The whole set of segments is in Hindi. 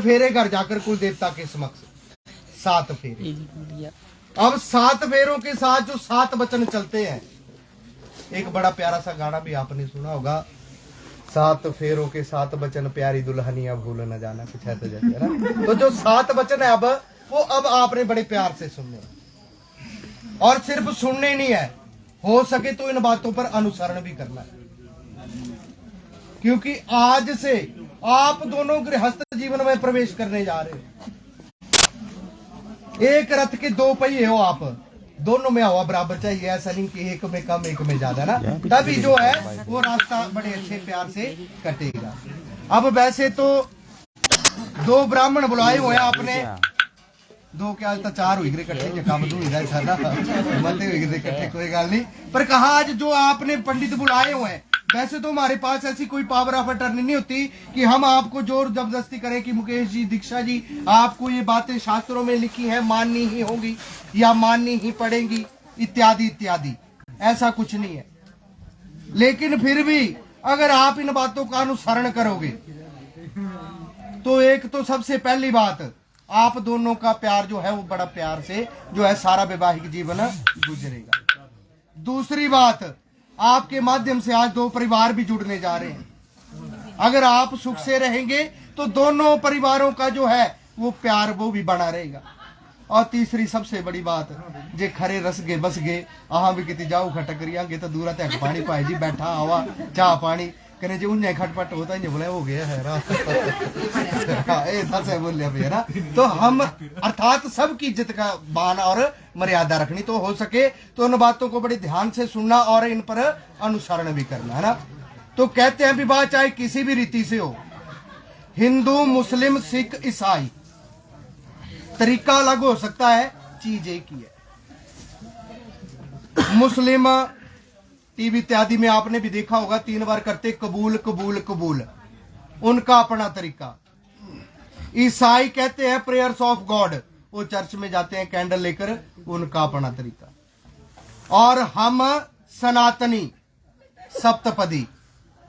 फेरे घर जाकर कुल देवता के समक्ष 7 फेरे। अब 7 फेरों के साथ जो 7 वचन चलते हैं, एक बड़ा प्यारा सा गाना भी आपने सुना होगा, 7 फेरों के 7 वचन प्यारी दुल्हनिया भूल न जाना, कुछ ऐसा जैसे है ना। तो जो 7 वचन है अब आपने बड़े प्यार से सुनने, और सिर्फ सुनने नहीं है, हो सके तो इन बातों पर अनुसरण भी करना है, क्योंकि आज से आप दोनों गृहस्थ जीवन में प्रवेश करने जा रहे हो। एक रथ के 2 पहिए हो, आप दोनों में हवा बराबर चाहिए, ऐसा नहीं कि एक में कम एक में ज्यादा ना, तभी जो है वो रास्ता बड़े अच्छे प्यार से कटेगा। अब वैसे तो 2 ब्राह्मण बुलाए हुए आपने, 2 क्या 4 हुई इकट्ठे, काम दू मत इकट्ठे, कोई गल नहीं, पर कहा आज जो आपने पंडित बुलाए हुए हैं, वैसे तो हमारे पास ऐसी कोई पावर ऑफ अटर्नी नहीं होती कि हम आपको जोर जबरदस्ती करें कि मुकेश जी, दीक्षा जी, आपको ये बातें शास्त्रों में लिखी हैं, माननी ही होगी या माननी ही पड़ेंगी, इत्यादि इत्यादि, ऐसा कुछ नहीं है। लेकिन फिर भी अगर आप इन बातों का अनुसरण करोगे तो एक तो सबसे पहली बात, आप दोनों का प्यार जो है वो बड़ा प्यार से जो है सारा वैवाहिक जीवन गुजरेगा। दूसरी बात, आपके माध्यम से आज 2 परिवार भी जुड़ने जा रहे हैं। अगर आप सुख से रहेंगे तो दोनों परिवारों का जो है वो प्यार वो भी बना रहेगा। और तीसरी सबसे बड़ी बात, जे खरे रस गए बस गए, आहा भी कितनी जाऊ खटकरियांगे तो दूरा तक पानी पाए जी, बैठा आवा चाह पानी कने जो उन्हें खटपट होता है बोले हो गया है बोले है ना। तो हम अर्थात सबकी इज्जत का मान और मर्यादा रखनी, तो हो सके तो उन बातों को बड़े ध्यान से सुनना और इन पर अनुसरण भी करना, है ना। तो कहते हैं विवाह चाहे किसी भी रीति से हो, हिंदू मुस्लिम सिख ईसाई, तरीका अलग हो सकता है, चीज एक ही है। मुस्लिम टीवी इत्यादि में आपने भी देखा होगा 3 बार करते कबूल कबूल कबूल, उनका अपना तरीका। ईसाई कहते हैं प्रेयर्स ऑफ गॉड, वो चर्च में जाते हैं कैंडल लेकर, उनका अपना तरीका। और हम सनातनी सप्तपदी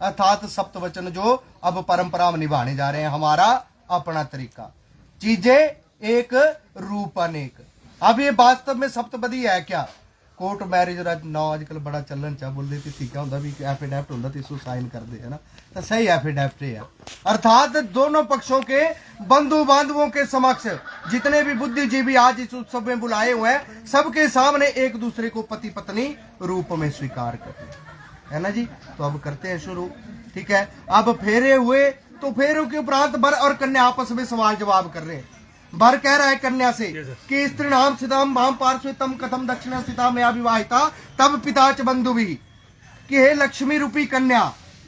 अर्थात सप्तवचन जो अब परंपरा में निभाने जा रहे हैं, हमारा अपना तरीका। चीजें एक रूप अनेक। अब ये वास्तव में सप्तपदी है क्या? कोर्ट मैरिज ना आजकल बड़ा चलन चा बोल देती थी, क्या होता भी एफिडेविट होता तो साइन कर दे, है ना। तो सही एफिडेविट है, अर्थात दोनों पक्षों के बंधु बांधवों के समक्ष जितने भी बुद्धिजीवी आज इस उत्सव में बुलाए हुए हैं, सबके सामने एक दूसरे को पति पत्नी रूप में स्वीकार करते, है ना जी। तो अब करते हैं शुरू, ठीक है। अब फेरे हुए तो फेरों के उपरांत वर और कन्या आपस में सवाल जवाब कर रहे हैं। वर कह रहा है कन्या से कि स्त्री नाम स्थितम भाम पार्श्वे तम कथम दक्षिण स्थिता में अविवाहिता तब पिता च बंधु भी, कि हे लक्ष्मी रूपी कन्या,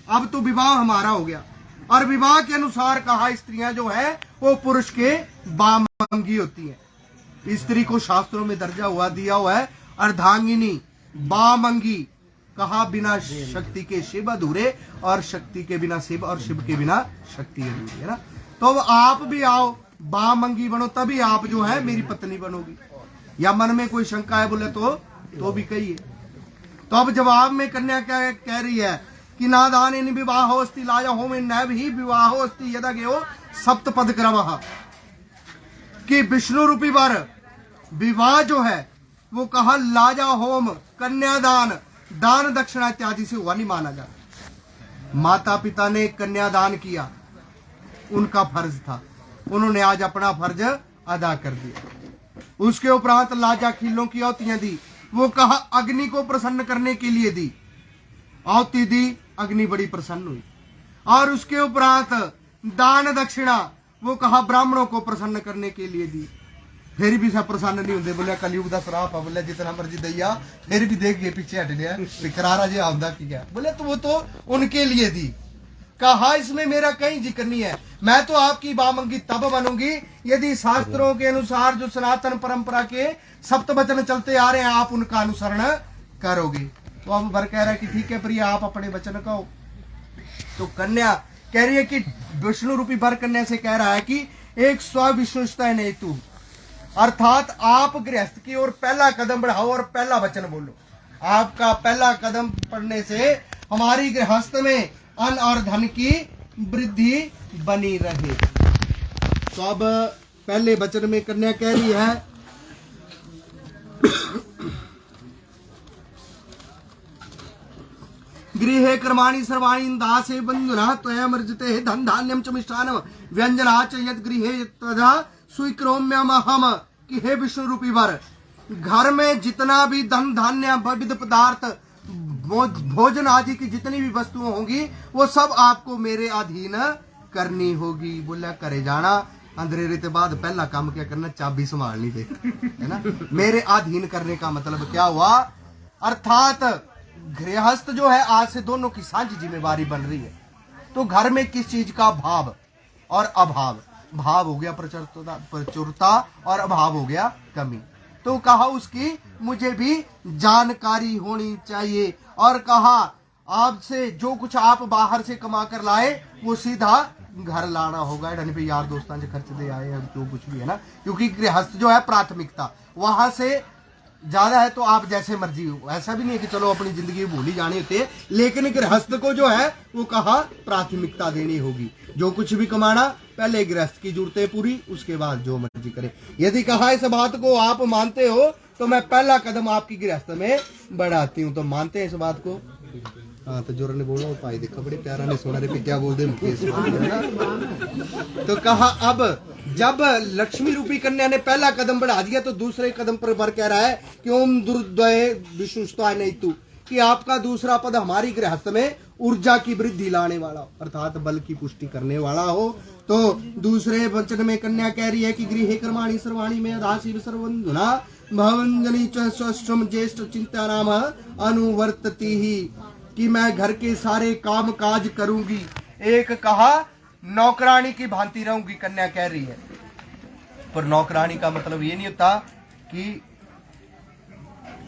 अब तो विवाह हमारा हो गया। और विवाह के अनुसार कहा स्त्रियां जो है वो पुरुष के बामंगी होती है। स्त्री को शास्त्रों में दर्जा हुआ दिया हुआ है अर्धांगिनी बामंगी, कहा बिना शक्ति के शिव अधूरे और शक्ति के बिना शिव और शिव के बिना शक्ति अधूरी, है ना। तो आप भी आओ बामंगी बनो, तभी आप जो है मेरी पत्नी बनोगी। या मन में कोई शंका है बोले तो भी कहिए। तो अब जवाब में कन्या क्या कह रही है कि नादान इन विवाहो अस्ति लाया हो में नैव ही विवाहो अस्ति यदा गयो सप्तपद क्रमः, कि विष्णु रूपी वर विवाह जो है वो कहा लाजा होम कन्यादान दान दक्षिणा इत्यादि से हुआ नहीं माना जाता। माता पिता ने कन्यादान किया, उनका फर्ज था, उन्होंने आज अपना फर्ज अदा कर दिया। उसके उपरांत लाजा खिलों की औतियां दी, वो कहा अग्नि को प्रसन्न करने के लिए दी, औती दी, अग्नि बड़ी प्रसन्न हुई। और उसके उपरांत दान दक्षिणा वो कहा ब्राह्मणों को प्रसन्न करने के लिए दी। फिर भी सब प्रसन्न नहीं होंगे, बोले कलयुग का श्राप है, बोले जितना मर्जी दैया, फिर भी देख गए पीछे हट गया करारा जी आमदा की गया, बोले तो वो तो उनके लिए दी। कहा इसमें मेरा कहीं जिक्र नहीं है, मैं तो आपकी बामंगी तब बनूंगी यदि शास्त्रों के अनुसार जो सनातन परंपरा के सप्तवचन चलते आ रहे हैं आप उनका अनुसरण करोगे। तो अब वर कह रहा है कि ठीक है प्रिय आप अपने वचन कहो। तो कन्या कह रही है कि विष्णु रूपी वर कन्या से कह रहा है कि एक स्विश्वता नहीं तू, अर्थात आप गृहस्थ की ओर पहला कदम बढ़ाओ और पहला वचन बोलो। आपका पहला कदम पड़ने से हमारी गृहस्थ में अन्न और धन की वृद्धि बनी रहे। तो अब पहले वचन में कन्या कह रही है गृहे कर्माणि सर्वाणि दासे बंधुना त्वयमर्जिते धन धान्यम च मिष्टान्नम व्यंजना च यद गृहे तदा स्वीक्रोम्यमहम कि हे विष्णु रूपी वर, घर में जितना भी धन धान्य विविध पदार्थ भोजन आदि की जितनी भी वस्तुएं होंगी वो सब आपको मेरे अधीन करनी होगी। बोला करे जाना अंधेरे के बाद पहला काम क्या करना, चाबी संभालनी दे, है ना। मेरे अधीन करने का मतलब क्या हुआ, अर्थात गृहस्थ जो है आज से दोनों की साझी जिम्मेवारी बन रही है। तो घर में किस चीज का भाव और अभाव, भाव हो गया प्रचुरता और अभाव हो गया कमी। तो कहा उसकी मुझे भी जानकारी होनी चाहिए और कहा आपसे जो कुछ आप बाहर से कमा कर लाए वो सीधा घर लाना होगा। ढंग पे यार दोस्तों से खर्च दे आए जो कुछ भी है ना, क्योंकि गृहस्थ जो है प्राथमिकता वहां से ज्यादा है। तो आप जैसे मर्जी हो, ऐसा भी नहीं है कि चलो अपनी जिंदगी भूल ही जानी होती है, लेकिन गृहस्थ को जो है वो कहा प्राथमिकता देनी होगी। जो कुछ भी कमाना पहले गृहस्थ की जरूरतें पूरी, उसके बाद जो मर्जी करे। यदि कहा इस बात को आप मानते हो तो मैं पहला कदम आपकी गृहस्थ में बढ़ाती हूँ। तो मानते हैं इस बात को? हाँ तो जोर ने बोला भाई देखा बड़े प्यारा ने सोना रे पे क्या बोल दे मुकेश। तो कहा अब जब लक्ष्मी रूपी कन्या ने पहला कदम बढ़ा दिया तो दूसरे कदम पर वर कह रहा है कि ओम दुर्दय विष्णुस्ताय नहीं तू, कि आपका दूसरा पद हमारी गृहस्थ में ऊर्जा की वृद्धि लाने वाला अर्थात बल की पुष्टि करने वाला हो। तो दूसरे वचन में कन्या कह रही है कि गृहे कर्माणि सर्वाणि में दासी सर्वबंधुना भवंजनी च स्वश्रम ज्येष्ठ चिंता नाम अनुवर्तती ही, कि मैं घर के सारे काम काज करूंगी। एक कहा नौकरानी की भांति रहूंगी, कन्या कह रही है। पर नौकरानी का मतलब ये नहीं होता कि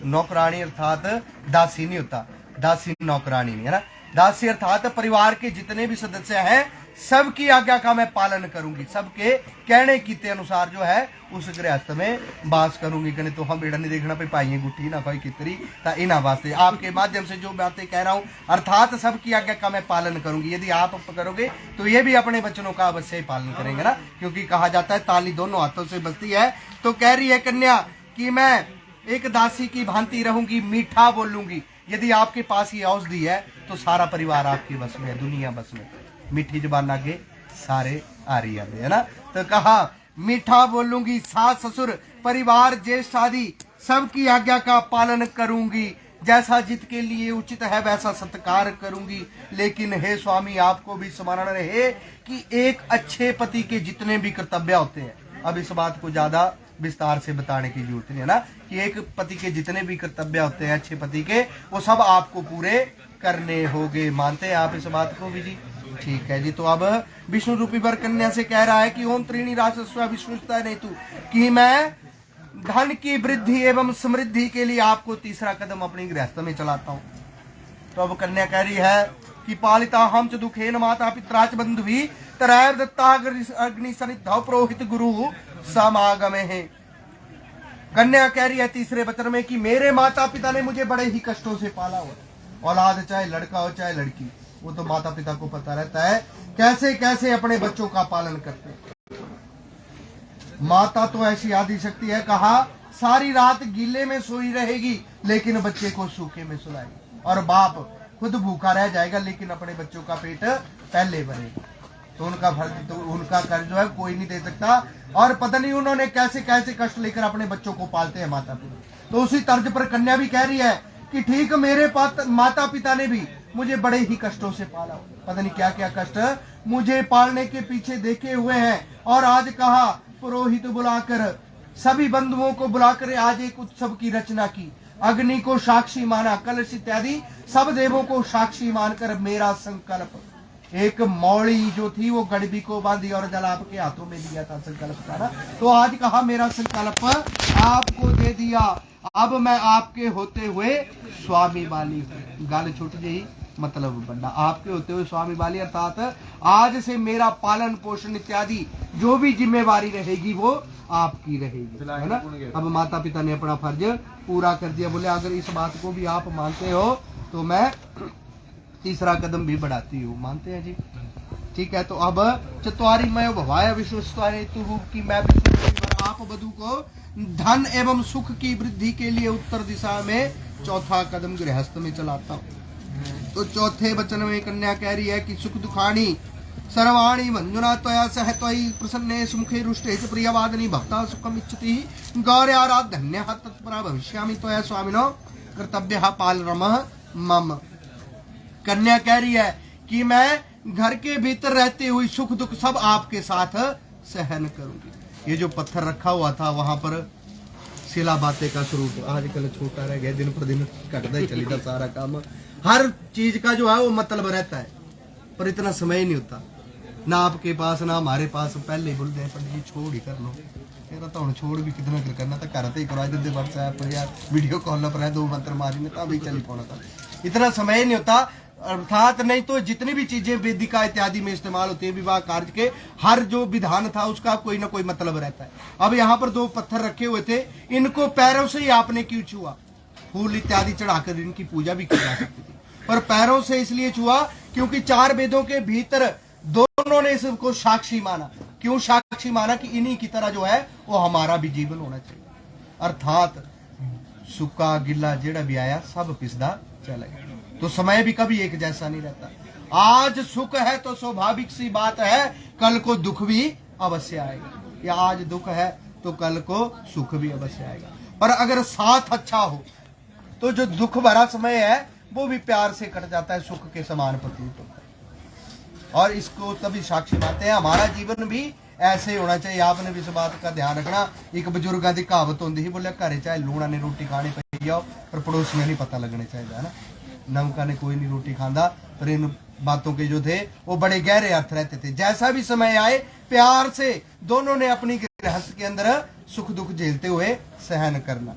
नौकरानी अर्थात दासी नहीं होता, दासी नौकरानी नहीं है ना। दासी अर्थात परिवार के जितने भी सदस्य हैं सबकी आज्ञा का मैं पालन करूंगी, सबके कहने कीते अनुसार जो है उस गृहस्थ में वास करूंगी। कहने तो हम बेटा नहीं देखना पे पाइए गुट्ठी ना कोई कितरी इना वास्ते आपके माध्यम से जो बातें कह रहा हूं अर्थात सबकी आज्ञा का मैं पालन करूंगी। यदि आप करोगे तो ये भी अपने वचनों का अवश्य पालन करेंगे ना, क्योंकि कहा जाता है ताली दोनों हाथों से बजती है। तो कह रही है कन्या कि मैं एक दासी की भांति रहूंगी, मीठा बोलूंगी। यदि आपके पास ये औषधि है तो सारा परिवार आपके बस में है, दुनिया बस में। मीठी जुबान आगे सारे आ रही है ना। तो कहा मीठा बोलूंगी, सास ससुर परिवार ज्येष्ठ आदि सबकी आज्ञा का पालन करूंगी, जैसा जित के लिए उचित है वैसा सत्कार करूंगी। लेकिन हे स्वामी आपको भी स्मरण रहे कि एक अच्छे पति के जितने भी कर्तव्य होते हैं, अब इस बात को ज्यादा विस्तार से बताने की जरूरत नहीं है ना, कि एक पति के जितने भी कर्तव्य होते हैं अच्छे पति के वो सब आपको पूरे करने होंगे। मानते हैं आप इस बात को भी जी? ठीक है जी। तो अब विष्णु रूपी वर कन्या से कह रहा है कि ओम त्रीणी राजस्व विष्णुस्ताय नहीं तू, कि मैं धन की वृद्धि एवं समृद्धि के लिए आपको तीसरा कदम अपनी गृहस्थ में चलाता हूँ। तो अब कन्या कह रही है कि पालिता हम च दुखेन माता पिता च बंधु भी तरैर दत्ता अग्नि सनिधौ पुरोहित गुरु समागमे है। कन्या कह रही है तीसरे वचन में कि मेरे माता पिता ने मुझे बड़े ही कष्टों से पाला हुआ। औलाद चाहे लड़का हो चाहे लड़की, वो तो माता पिता को पता रहता है कैसे कैसे अपने बच्चों का पालन करते हैं। माता तो ऐसी आदि शक्ति है, कहा सारी रात गीले में सोई रहेगी लेकिन बच्चे को सूखे में सुलाएगी, और बाप खुद भूखा रह जाएगा लेकिन अपने बच्चों का पेट पहले भरेगा। तो उनका फर्ज, तो उनका कर्ज जो है कोई नहीं दे सकता। और पता नहीं उन्होंने कैसे कैसे कष्ट लेकर अपने बच्चों को पालते हैं माता पिता। तो उसी तर्ज पर कन्या भी कह रही है कि ठीक मेरे माता पिता ने भी मुझे बड़े ही कष्टों से पाला, पता नहीं क्या क्या कष्ट मुझे पालने के पीछे देखे हुए हैं। और आज कहा पुरोहित बुलाकर सभी बंधुओं को बुलाकर आज एक उत्सव की रचना की, अग्नि को साक्षी माना, कलश इत्यादि सब देवों को साक्षी मानकर मेरा संकल्प, एक मौली जो थी वो गड़बी को बांधी और जल आपके हाथों में दिया था संकल्प का ना। तो आज कहा मेरा संकल्प आपको दे दिया, अब मैं आपके होते हुए स्वामी वाली हूँ। गाल छूट गई मतलब बंदा आपके होते हुए स्वामी वाली, अर्थात आज से मेरा पालन पोषण इत्यादि जो भी जिम्मेवारी रहेगी वो आपकी रहेगी, है ना। अब माता पिता ने अपना फर्ज पूरा कर दिया। बोले अगर इस बात को भी आप मानते हो तो मैं तीसरा कदम भी बढ़ाती हूँ। मानते हैं जी? ठीक है। तो अब चतुरी मय भवाय विष्णु तु की मैं विष्णु आप वधु को धन एवं सुख की वृद्धि के लिए उत्तर दिशा में चौथा कदम गृहस्थ में चलाता हूँ। तो चौथे वचन में कन्या कह रही है कि सुख दुखानी सर्वाणी मंजुना त्वया सह त्वयि प्रसन्ने सुमुखे रुष्टे च प्रियवादिनी भक्ता सुखम इच्छति गौर्याराध धन्यः तत्परा भविष्यामि त्वया स्वामिनो कर्तव्यः पालनमः मम। कन्या कह रही है कि मैं घर के भीतर रहते हुए सुख दुख सब आपके साथ सहन करूंगी। ये जो पत्थर रखा हुआ था वहां पर शिला बातें का स्वरूप आजकल छोटा रह गया, दिन पर दिन घटता ही चली था सारा काम। हर चीज का जो है वो मतलब रहता है, पर इतना समय ही नहीं होता ना आपके पास ना हमारे पास। पहले ही बोलते हैं पर जी छोड़ ही कर लो, मेरा तो छोड़ भी कितना कर करना था, करते ही करवा देते व्हाट्सएप पर यार वीडियो कॉल पर है, 2 मंत्र मारी में तभी चली पाना था। इतना समय ही नहीं होता। अर्थात नहीं तो जितनी भी चीजें वेदिका इत्यादि में इस्तेमाल होती है विवाह कार्य के, हर जो विधान था उसका कोई ना कोई मतलब रहता है। अब यहाँ पर 2 पत्थर रखे हुए थे, इनको पैरों से ही आपने क्यों छुआ? फूल इत्यादि चढ़ाकर इनकी पूजा भी की जा सकती थी, पर पैरों से इसलिए छुआ क्योंकि 4 वेदों के भीतर दोनों ने इसको साक्षी माना। क्यों साक्षी माना? कि इन्हीं की तरह जो है वो हमारा भी जीवन होना चाहिए। अर्थात सूखा गिल्ला जेड़ा भी आया सब पिसदा चला गया। तो समय भी कभी एक जैसा नहीं रहता। आज सुख है तो स्वाभाविक सी बात है कल को दुख भी अवश्य आएगा, या आज दुख है तो कल को सुख भी अवश्य आएगा। पर अगर साथ अच्छा हो तो जो दुख भरा समय है वो भी प्यार से कट जाता है, सुख के समान प्रतीत होता है। और इसको तभी साक्षी मानते हैं। हमारा जीवन भी ऐसे ही होना चाहिए। आपने भी इस बात का ध्यान रखना। एक बुजुर्ग की कहावत होती है, बोले घरे चाहे लूणा ने रोटी खानी पी जाओ पर पड़ोसी में नहीं पता लगने चाहिए, है ना। नमका ने कोई नहीं रोटी खांदा, पर इन बातों के जो थे वो बड़े गहरे अर्थ रहते थे। जैसा भी समय आए प्यार से दोनों ने अपनी गृहस्थ के अंदर सुख दुख झेलते हुए सहन करना।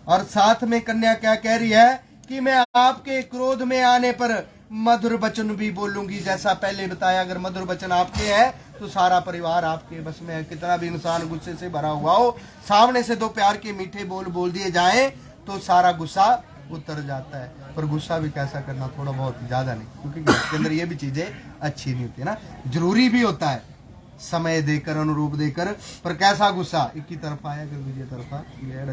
और साथ में कन्या क्या कह रही है कि मैं आपके क्रोध में आने पर मधुर वचन भी बोलूंगी। जैसा पहले बताया, अगर मधुर वचन आपके है तो सारा परिवार आपके बस में है। कितना भी इंसान गुस्से से भरा हुआ हो, सामने से 2 प्यार के मीठे बोल बोल दिए जाएं तो सारा गुस्सा उतर जाता है। पर गुस्सा भी कैसा करना, थोड़ा बहुत, ज्यादा नहीं, क्योंकि घर के अंदर ये भी चीजें अच्छी नहीं होती है ना। जरूरी भी होता है समय देकर, अनुरूप देकर, पर कैसा गुस्सा एक ही तरफ आया कर दूसरी तरफा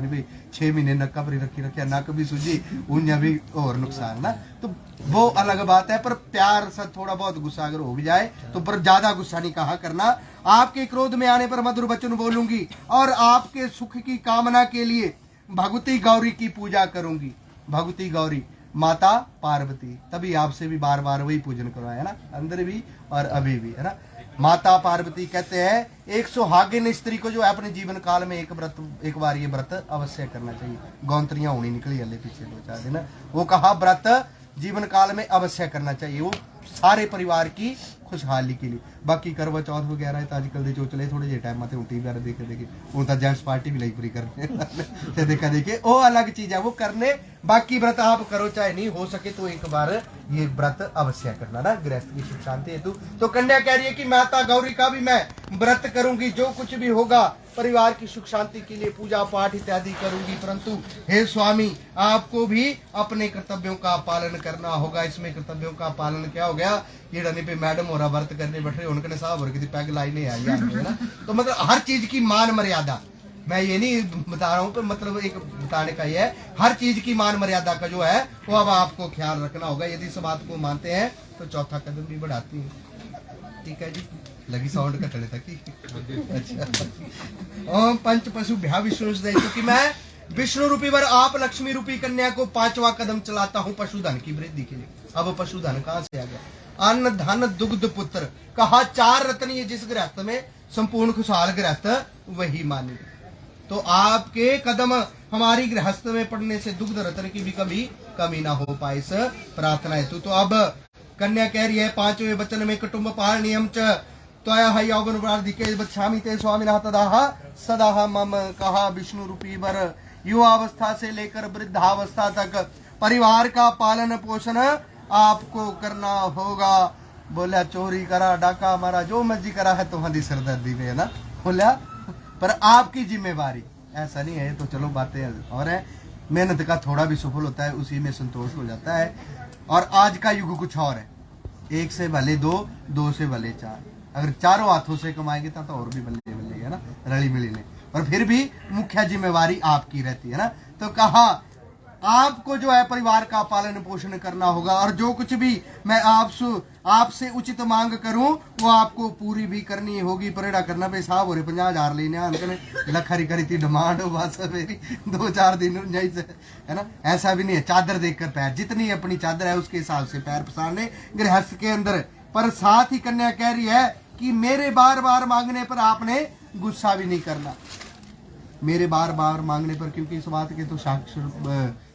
भाई 6 महीने नक्का पर रखी रखे, नक भी सूझी उन्हें भी और नुकसान ना, तो वो अलग बात है। पर प्यार से थोड़ा बहुत गुस्सा अगर हो भी जाए तो पर ज्यादा गुस्सा नहीं कहा करना। आपके क्रोध में आने पर मधुर वचन बोलूंगी और आपके सुख की कामना के लिए भगवती गौरी की पूजा करूंगी। भगवती गौरी माता पार्वती, तभी आपसे भी बार बार वही पूजन करवाया ना, अंदर भी और अभी भी, है ना। माता पार्वती कहते हैं एक सुहागिन स्त्री को जो है अपने जीवन काल में एक बार ये व्रत अवश्य करना चाहिए। गौंतरियां होनी निकली हले पीछे 2-4 दिन, वो कहा व्रत जीवन काल में अवश्य करना चाहिए, वो सारे परिवार की खुशहाली के लिए। बाकी करवा चौथ वगैरह तो आजकल दे चोचले थोड़े जे टाइम आते टी वगैरह देखे वो तो जेंट्स पार्टी भी लाई पूरी करने देखा देखे वो अलग चीज है, वो करने। बाकी व्रत आप करो चाहे नहीं, हो सके तो एक बार ये व्रत अवश्य करना ना, गृहस्थ की सुख शांति हेतु। तो कन्या कह रही है कि माता गौरी का भी मैं व्रत करूंगी, जो कुछ भी होगा परिवार की सुख शांति के लिए पूजा पाठ इत्यादि करूंगी। परंतु हे स्वामी, आपको भी अपने कर्तव्यों का पालन करना होगा। इसमें कर्तव्यों का पालन क्या हो गया, ये डने पे मैडम और व्रत करने बैठे उनके साहब और किसी पैग लाई नहीं आई है ना। तो मतलब हर चीज की मान मर्यादा, मैं ये नहीं बता रहा हूँ, पर मतलब एक बताने का ये है, हर चीज की मान मर्यादा का जो है वो अब आपको ख्याल रखना होगा। यदि इस बात को मानते हैं तो चौथा कदम भी बढ़ाती है। ठीक है जी, लगी साउंड का चले तक। अच्छा, ओम पंच पशु भ्या विष्णु, क्योंकि मैं विष्णु रूपी वर आप लक्ष्मी रूपी कन्या को 5वां कदम चलाता हूँ पशुधन की वृद्धि के लिए। अब पशुधन कहाँ से आ गया? अन्न धन दुग्ध पुत्र, कहा 4 रत्न ये जिस गृहस्थ में संपूर्ण खुशहाल गृहस्थ वही माने। तो आपके कदम हमारी गृहस्थ में पड़ने से दुग्ध रत्न की भी कभी कमी ना हो पाए, इस प्रार्थना हेतु। तो अब कन्या कह रही है 5वें वचन में कुटुंब पालनीयम च त्वया यौवन प्रार्थिके बच्छामि ते स्वामिनः तदाह सदा मम, कहा विष्णु रूपी वर युवावस्था से लेकर वृद्धावस्था तक परिवार का पालन पोषण आपको करना होगा। बोला चोरी करा, डाका मारा, जो मर्जी करा है तुम्हारी सरदर्दी में, है ना। बोला पर आपकी जिम्मेवारी ऐसा नहीं है। तो चलो बातें और है, मेहनत का थोड़ा भी सफल होता है उसी में संतोष हो जाता है। और आज का युग कुछ और है, एक से भले दो, दो से भले चार। अगर चारों हाथों से कमाएंगे तो और भी बल्ले बल्ले है ना, रली मिली ने। और फिर भी मुख्य जिम्मेवारी आपकी रहती है ना। तो कहा आपको जो है परिवार का पालन पोषण करना होगा, और जो कुछ भी मैं आपसे उचित मांग करूं वो आपको पूरी भी करनी होगी। परेड़ा करना पे साहब हो रहे 50,000 लेने आने लखरी करी थी डिमांड हो, बस मेरी 2-4 दिन है ना। ऐसा भी नहीं है, चादर देखकर पैर, जितनी अपनी चादर है उसके हिसाब से पैर पसारने गृहस्थ के अंदर। पर साथ ही कन्या कह रही है कि मेरे बार बार मांगने पर आपने गुस्सा भी नहीं करना, मेरे बार बार मांगने पर, क्योंकि इस बात के तो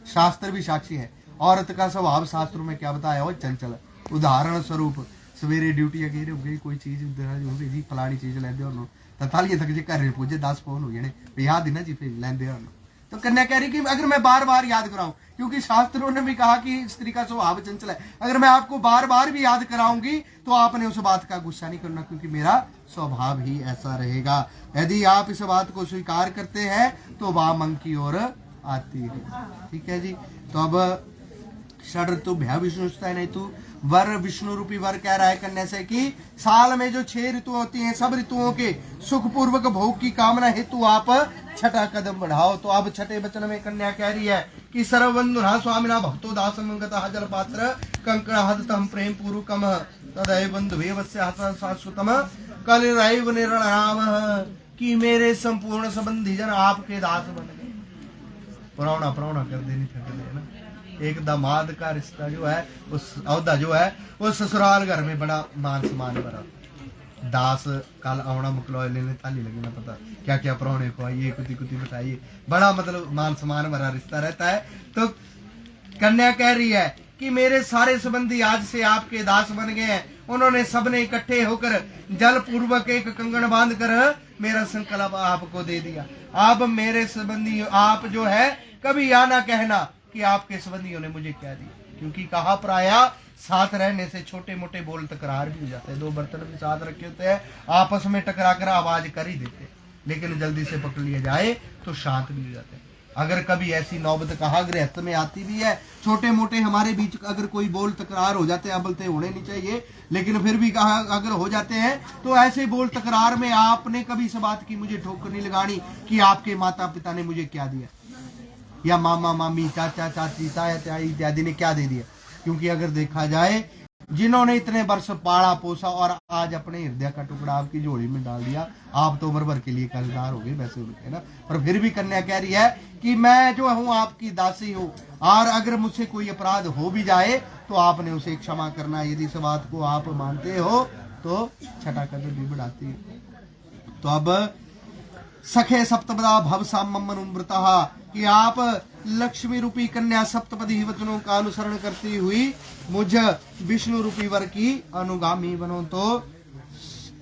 शास्त्र भी साक्षी है। औरत का स्वभाव शास्त्रों में क्या बताया हो, चंचल। उदाहरण स्वरूप सवेरे ड्यूटी अगेरे हो गई, कोई चीज जी फलानी चीज लेंदे हो ततालिए तक जे घर पुजे 10 फोन हो गए याद ही ना जी फिर लेंदे हो। तो कन्या कह रही कि अगर मैं बार बार याद कराऊं, क्योंकि शास्त्रों ने भी कहा कि स्त्री का स्वभाव चंचल है, अगर मैं आपको बार बार भी याद कराऊंगी तो आपने उस बात का गुस्सा नहीं करना, क्योंकि मेरा स्वभाव ही ऐसा रहेगा। यदि आप इस बात को स्वीकार करते हैं तो वामंग की ओर आती है। ठीक है जी। तो अब षड ऋतु भय विष्णु नहीं तू वर विष्णु रूपी वर कह रहा है कन्या से कि साल में जो 6 ऋतु होती हैं, सब ऋतुओं के सुख पूर्वक भोग की कामना हेतु आप छठा कदम बढ़ाओ। तो अब छठे वचन में कन्या कह रही है कि सर्वबंधुना स्वामिना भक्तो दासं गतः जल पात्र कंकणहदतम प्रेम पूर्वकम तदैव बंधुवेवस्य शाश्वतम कलिरैव निर्णयामः, कि मेरे संपूर्ण संबंधी जन आपके दास बन गए। पुराना कर देनी थक गए ना। एक दामाद का रिश्ता जो है, उस औदा जो है वो ससुराल घर में बड़ा मान सम्मान भरा। दास कल आना मुकलो लेने थाली लगे ना, पता क्या क्या परौने को आइए, कुती कुती बताइए, बड़ा मतलब मान सम्मान भरा रिश्ता रहता है। तो कन्या कह रही है कि मेरे सारे संबंधी आज से आपके दास बन गए हैं। उन्होंने सबने इकट्ठे होकर जल पूर्वक एक कंगन बांध कर मेरा संकल्प आपको दे दिया। अब मेरे संबंधी आप जो है कभी या ना कहना कि आपके संबंधियों ने मुझे क्या दिया, क्योंकि कहा प्राय साथ रहने से छोटे मोटे बोल तकरार भी हो जाते हैं। 2 बर्तन भी साथ रखे होते हैं, आपस में टकरा कर आवाज कर ही देते हैं, लेकिन जल्दी से पकड़ लिया जाए तो शांत भी हो जाते हैं। अगर कभी ऐसी नौबत कहा गृहस्थ में आती भी है, छोटे मोटे हमारे बीच अगर कोई बोल तकरार हो जाते हैं, बोलते होने नहीं चाहिए, लेकिन फिर भी कहा अगर हो जाते हैं तो ऐसे बोल तकरार में आपने कभी इस बात की मुझे ठोकर नहीं लगानी कि आपके माता पिता ने मुझे क्या दिया, या मामा मामी चाचा चाची ताया ताई इत्यादि ने क्या दे दिया। क्योंकि अगर देखा जाए जिन्होंने इतने वर्ष पाला पोसा और आज अपने हृदय का टुकड़ा आपकी झोली में डाल दिया, आप तो उम्र भर के लिए कर्जदार हो गए वैसे उनके ना। पर फिर भी कन्या कह रही है कि मैं जो हूँ आपकी दासी हूँ, और अगर मुझसे कोई अपराध हो भी जाए तो आपने उसे क्षमा करना। यदि इस बात को आप मानते हो तो छठा कदम भी बढ़ाती है। तो अब सखे सप्तपदा भव साममनुमृतः, कि आप लक्ष्मी रूपी कन्या सप्तपदी वचनों का अनुसरण करती हुई मुझ विष्णु रूपी वर की अनुगामी बनो। तो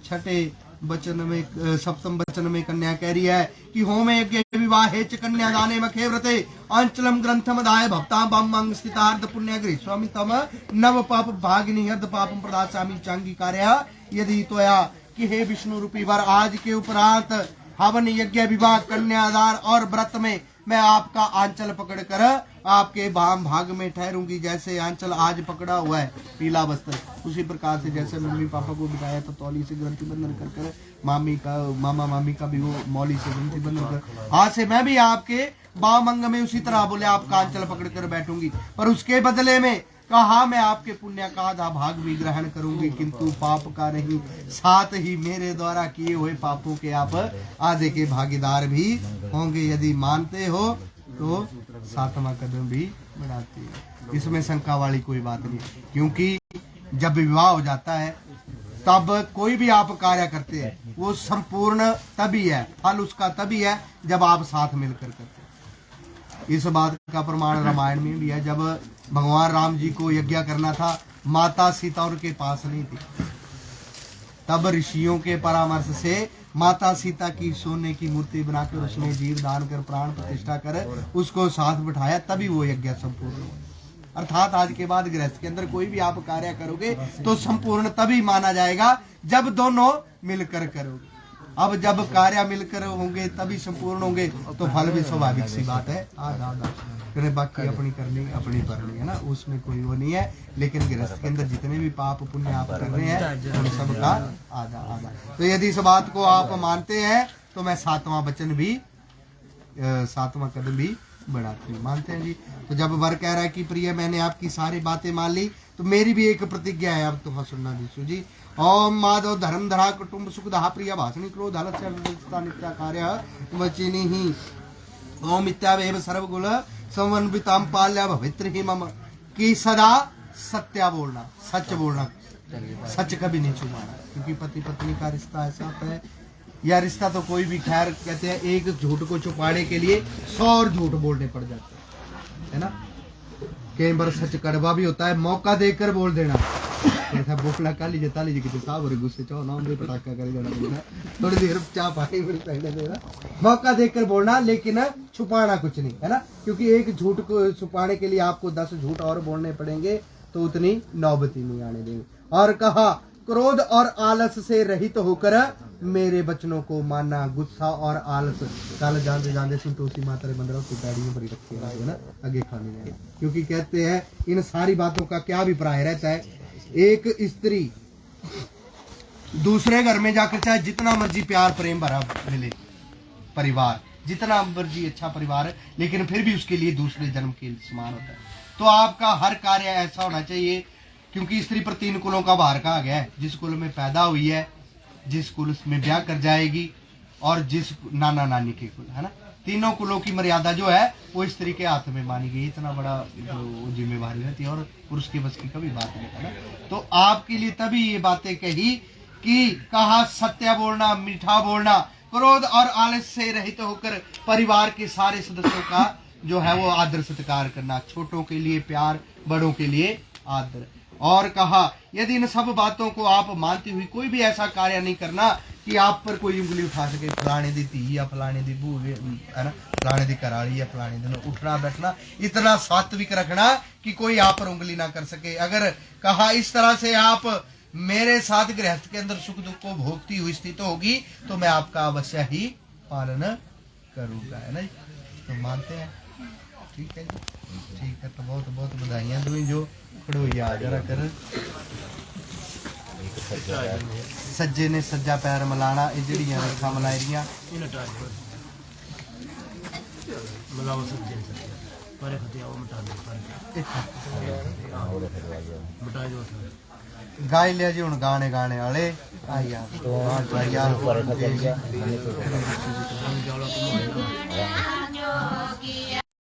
छठे वचन में सप्तम वचन में कन्या कह रही है कि होमे यज्ञ विवाहे च कन्या दाने मखे व्रते अंचलम ग्रंथम दाय भक्ता बम स्थितार्थ पुण्य गृह स्वामी तम नव पाप भागिनी अर्ध पापम प्रदास्यामि चांगी कार्य यदि तोया, कि हे विष्णु रूपी वर आज के उपरांत हवन यज्ञ विवाह कन्यादान और व्रत में मैं आपका आंचल पकड़कर आपके वाम भाग में ठहरूंगी। जैसे आंचल आज पकड़ा हुआ है पीला वस्त्र, उसी प्रकार से जैसे मम्मी पापा को बिठाया तो तौली से ग्रंथि बंधन कर कर मामा मामी का भी वो मौली से ग्रंथि बंधन कर, आज से मैं भी आपके वाम अंग में उसी तरह बोले आपका आंचल पकड़ कर बैठूंगी। पर उसके बदले में कहा मैं आपके पुण्य का आधा भाग भी ग्रहण करूंगी, किंतु पाप का नहीं, साथ ही मेरे द्वारा किए हुए पापों के आप आधे के भागीदार भी होंगे। यदि मानते हो तो 7वां कदम भी बढ़ाती है। इसमें शंका वाली कोई बात नहीं, क्योंकि जब विवाह हो जाता है तब कोई भी आप कार्य करते हैं वो संपूर्ण तभी है, फल उसका तभी है जब आप साथ मिलकर करते हैं। इस बात का प्रमाण रामायण में भी है। जब भगवान राम जी को यज्ञ करना था, माता सीता उनके पास नहीं थी, तब ऋषियों के परामर्श से माता सीता की सोने की मूर्ति बनाकर उसमें जीव दान कर प्राण प्रतिष्ठा कर उसको साथ बिठाया, तभी वो यज्ञ संपूर्ण हुआ। अर्थात आज के बाद गृहस्थ के अंदर कोई भी आप कार्य करोगे तो संपूर्ण तभी माना जाएगा जब दोनों मिलकर करोगे। अब जब कार्य मिलकर होंगे तभी संपूर्ण होंगे, तो फल भी स्वाभाविक सी बात है आधा आधा करे, बाकी अपनी करनी अपनी भरनी है ना, उसमें कोई वो नहीं है। लेकिन गृहस्थ के अंदर जितने भी पाप पुण्य आप कर रहे हैं उन सब का आधा आधा। तो यदि इस बात को आप मानते हैं तो मैं 7वां वचन भी 7वां कदम भी बढ़ाते हैं, मानते हैं जी। तो जब वर कह रहा है कि प्रिय मैंने आपकी सारी बातें मान ली, तो मेरी भी एक प्रतिज्ञा है, अब तुम्हें सुनना दीसु जी। ओम माधव धर्म धरा कुटुंब सुख धा प्रिय भाषणी क्रोध आलस्य नित्या कार्य वचिनी ही ओम इत्यावेव सर्वगुण समन्विताम पाल्या भवित्र ही मम, की सदा सत्या बोलना, सच बोलना, सच कभी नहीं छुपाना। क्योंकि पति पत्नी का रिश्ता ऐसा होता है, या रिश्ता तो कोई भी, खैर कहते हैं एक झूठ को छुपाने के लिए 100 और झूठ बोलने पड़ जाते हैं, है ना। कई बार सच कड़वा भी होता है, मौका देकर बोल देना। ऐसा बोखला का लीजिए ता लीजिए कि साहब और गुस्से चाहो नाम दे पटाखा कर देना, थोड़ी देर चाह पानी फिर पहले देना, मौका देकर बोलना, लेकिन छुपाना कुछ नहीं, है ना। क्योंकि एक झूठ को छुपाने के लिए आपको 10 झूठ और बोलने पड़ेंगे, तो उतनी नौबती नहीं आने देंगे। और कहा क्रोध और आलस से रहित होकर मेरे बचनों को मानना। गुस्सा और आलस कल जानते जानते संतोषी माता रे मंदिरों की गाड़ी में भरी रखी है ना, आगे खाने जाए। क्योंकि कहते हैं इन सारी बातों का क्या अभिप्राय रहता है, एक स्त्री दूसरे घर में जाकर चाहे जितना मर्जी प्यार प्रेम भरा मिले परिवार, जितना मर्जी अच्छा परिवार है, लेकिन फिर भी उसके लिए दूसरे जन्म के समान होता है। तो आपका हर कार्य ऐसा होना चाहिए, क्योंकि स्त्री पर 3 कुलों का भार कहा गया है। जिस कुल में पैदा हुई है, जिस कुल में ब्याह कर जाएगी, और जिस नाना नानी के कुल, है ना, तीनों कुलों की मर्यादा जो है वो स्त्री के हाथ में मानी गई। इतना बड़ा जो जिम्मेवारी रहती है, और पुरुष के बस की कभी बात नहीं है ना। तो आपके लिए तभी ये बातें कही कि कहा सत्य बोलना, मीठा बोलना, क्रोध और आलस से रहित होकर परिवार के सारे सदस्यों का जो है वो आदर सत्कार करना, छोटों के लिए प्यार, बड़ों के लिए आदर। और कहा यदि इन सब बातों को आप मानती हुई कोई भी ऐसा कार्य नहीं करना कि आप पर कोई उंगली उठा सके, फलाने दी धी या फलाने दी बू, है ना, फलाने दी कराली या फलाने दिन उठना बैठना, इतना सात्विक रखना कि कोई आप पर उंगली ना कर सके। अगर कहा इस तरह से आप मेरे साथ गृहस्थ के अंदर सुख दुख को भोगती हुई स्थिति होगी, तो मैं आपका अवश्य ही पालन करूंगा, है ना। तो मानते हैं, ठीक है जी, ठीक है। तो बहुत बहुत बधाइयां दूं जो खड़ोइया जरा कर सज्जे ने सज्जा पैर मलाना, ये जड़ियां रखा मलाइरियां मलाओ सज्जे पर खतिया वो मिटा दे मिटा दो गाय लिया जी। हुण गाने गाने वाले आई यार